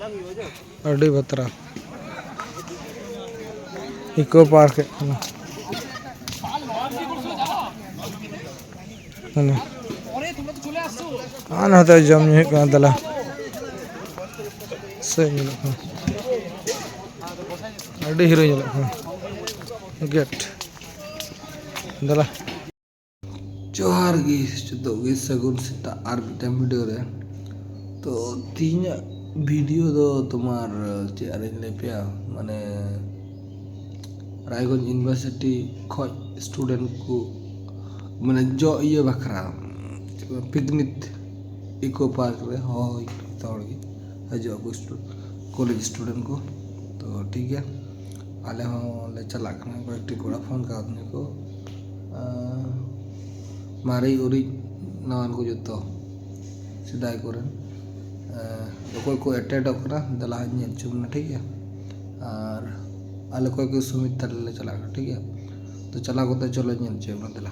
अड़ी Batra eco park है जम दला से अड़ी हीरो गेट दला जोहार गी जुदोगे सगुन सेता आर मिटम वीडियो रे तो तीन वीडियो दो तुम्हार चेयर ले पे माने रायगंज यूनिवर्सिटी खो स्टूडेंट को माने जो ये बखरा पिकनिक इको पार्क रे हो तौड़ी हजो को कॉलेज स्टूडेंट को तो ठीक है आले हों ले चला करना को एक कोड़ा फोन का आदमी को मारे उरी नान को जो सिदाय कोरन कोई को अटेंड करना दला नेल चुमना ठीक है और आले कोई सुमित तले चला ठीक है तो चला को चलो नेल चुमना दला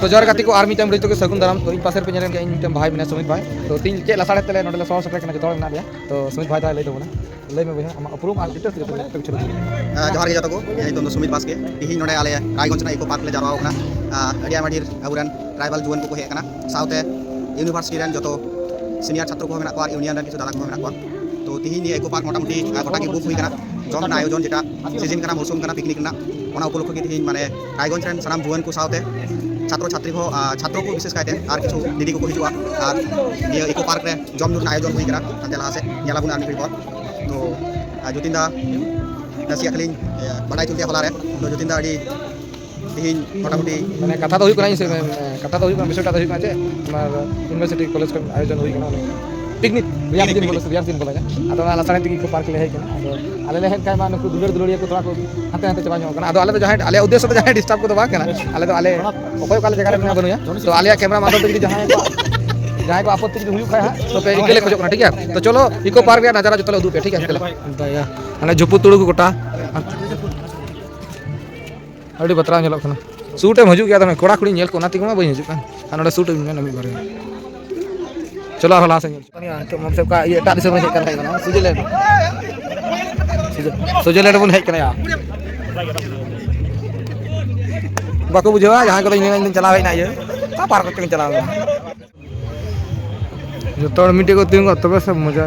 तो जोर गाती को आर्मी टाइम रही तो सगुन दाराम तो इन पासेर पे नेल के इन टाइम भाई मेना सुमित भाई तो तीन के लासाड़े तले नोडले सौ सटरे कना जतोड़ ना लिया तो सुमित भाई ता लई दो ना लई में भैया हम अप्रूव आल डिटेल्स के तो चलो जोहार के जतो को तो सुमित बास्के तिही नोडे आले रायगंज ना इको पार्क ले जाराव कना अडिया माडीर अबुरन ट्राइबल जुवन को हे कना साउथे यूनिवर्सिटी रन जतो सीनियर छात्र को मेना को यूनियन रन किछु दादा को मेना को तो तिही नि इको पार्क मोटामुटी गोटा के बुक हुई कना जम ना आयोजन जेटा सीजन कना मौसम कना पिकनिक ना ओना उपलक्ष्य के तिही माने रायगंज रन सानाम जुवन को साउथे छात्र छात्री को छात्रों को विशेष कायते और किछु दीदी को हिजुआ और ये इको पार्क रे जम जुन आयोजन हुई करा तंते लहा से नेलाबुन आनी रिपोर्ट तो जुतिंदा नसिया खलिन बडाई चुलते होला रे तो जुतिंदा अडी तिहिन मोटामुटी माने कथा तो हुई कना से कथा तो हुई कना विषयटा तो हुई कना जे हमार यूनिवर्सिटी कॉलेज का आयोजन हुई कना पिकनिक रियान दिन बोला अदो आला साने तिकी को पार्क ले है कना अदो आले ले काय मान को दुलर दुलरिया को थोड़ा को हाते हाते चबा कना अदो आले तो जहां आले उद्देश्य तो जहां डिस्टर्ब को तो बा कना आले तो आले ओकोय काले जगह रे बनुया तो आले कैमरा माध्यम से जहां को आपत्ति जो हुई खाया तो पे इकले खोजो कना ठीक है तो चलो इको पार्क रे नजारा जतले उदू पे ठीक है दया माने झुपु तुड़ू को गोटा अड़ी बतरा नेलो कना सूट em हजू गया तो कोड़ा खुड़ी नेल को ना तिगमा बई हजू कान नोडे सूट में नमी बारे चलो हला से तो हम सब का ये टाट से हेज कर ना सुजलेट बन हेज कना या बाको बुझवा जहां को इन चला है ना ये पार्क के चला जो तोड़ मिट्टी को तीन को तबे सब मजा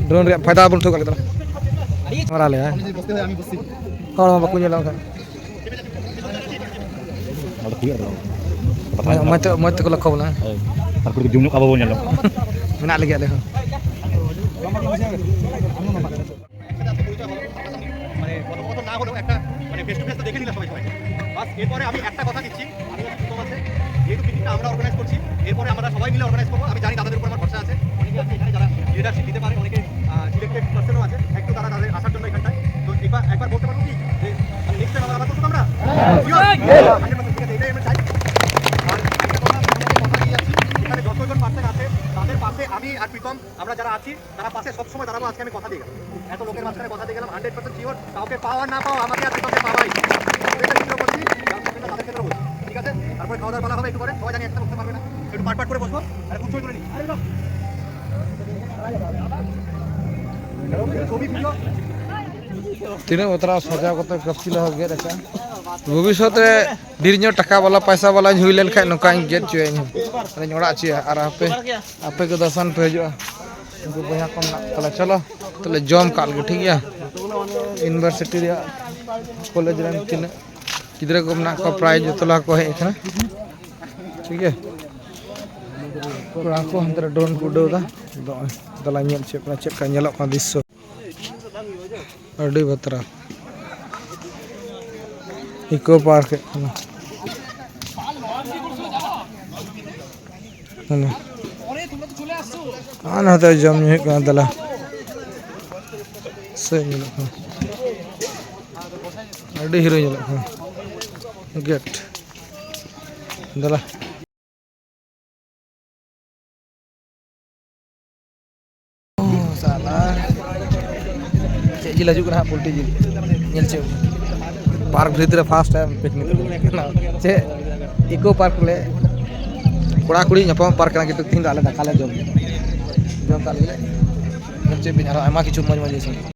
ड्रोन रे फायदा बन ठोक ले हमारा ले कौन बाकू नेला मत को लखो ना और कुछ जुमनु का बोल नेलो मेना लगे देखो মানে কত না হলো একটা মানে ফেস টু ফেস তো দেখে নিলা সবাই বাস এরপরে আমি একটা কথা দিচ্ছি তোমাদের যেহেতু পিকনিকটা আমরা অর্গানাইজ করছি এরপরে আমরা সবাই মিলে অর্গানাইজ করব আমি জানি তাদের উপর আমার ভরসা আছে অনেকে আছে এখানে যারা লিডারশিপ দিতে পারে অনেকে সিলেক্টেড পারসনও আছে একটু তারা তাদের আসার জন্য এখানটায় তো একবার বলতে পারবো কি যে নেক্সট টাইম আবার করব আমরা এটাই আমি চাই আর একটা কথা দিয়ে যাচ্ছি এখানে যতজন পার্সন আছে তাদের পাশে আমি আর প্রীতম আমরা যারা আছি তারা পাশে সবসময় দাঁড়াবো আজকে আমি কথা দিয়ে গেলাম এত লোকের মাঝখানে কথা দিয়ে গেলাম 100% শিওর কাউকে পাওয়া না পাওয়া আমাকে আর প্রীতমকে পাওয়াই এটা চিন্তা করছি তাদের ক্ষেত্রে বলছি ঠিক আছে তারপরে খাওয়া দাওয়া বলা হবে একটু পরে সবাই জানি একটা বসতে পারবে না একটু পাট করে বসবো আর খুব ছবি তুলে নিই ছবি ভিডিও तीन उतरा सजा करते कपचिला हो गया रखा भविष्य ढेर टाका वाला पैसा वाला हुई लेन खान नौका गेट चुए ओड़ा चे और आपे आपे को दर्शन पे हजू उनको बया को तले चलो तले जम काल के ठीक है यूनिवर्सिटी कॉलेज रन तीन गिद्रा को मना को प्राइज जतला को है इतना ठीक है को अंदर ड्रोन को उड़ादा दला नेल चेक का नेलो का दृश्य अड़ी बतरा इको पार्क हाँ तो जम दला से अड़ी हीरो गेट दला साला जिल हजू पोल्ट्री जिल पार्क भीतर फास्ट टाइम पिकनिक चे इको पार्क ले कोड़ा कुड़ी ᱧᱟᱯᱟᱢ पार्क kana gitu तीन आले दाका ले जम ताले चे बिहार आमा किछु मज मज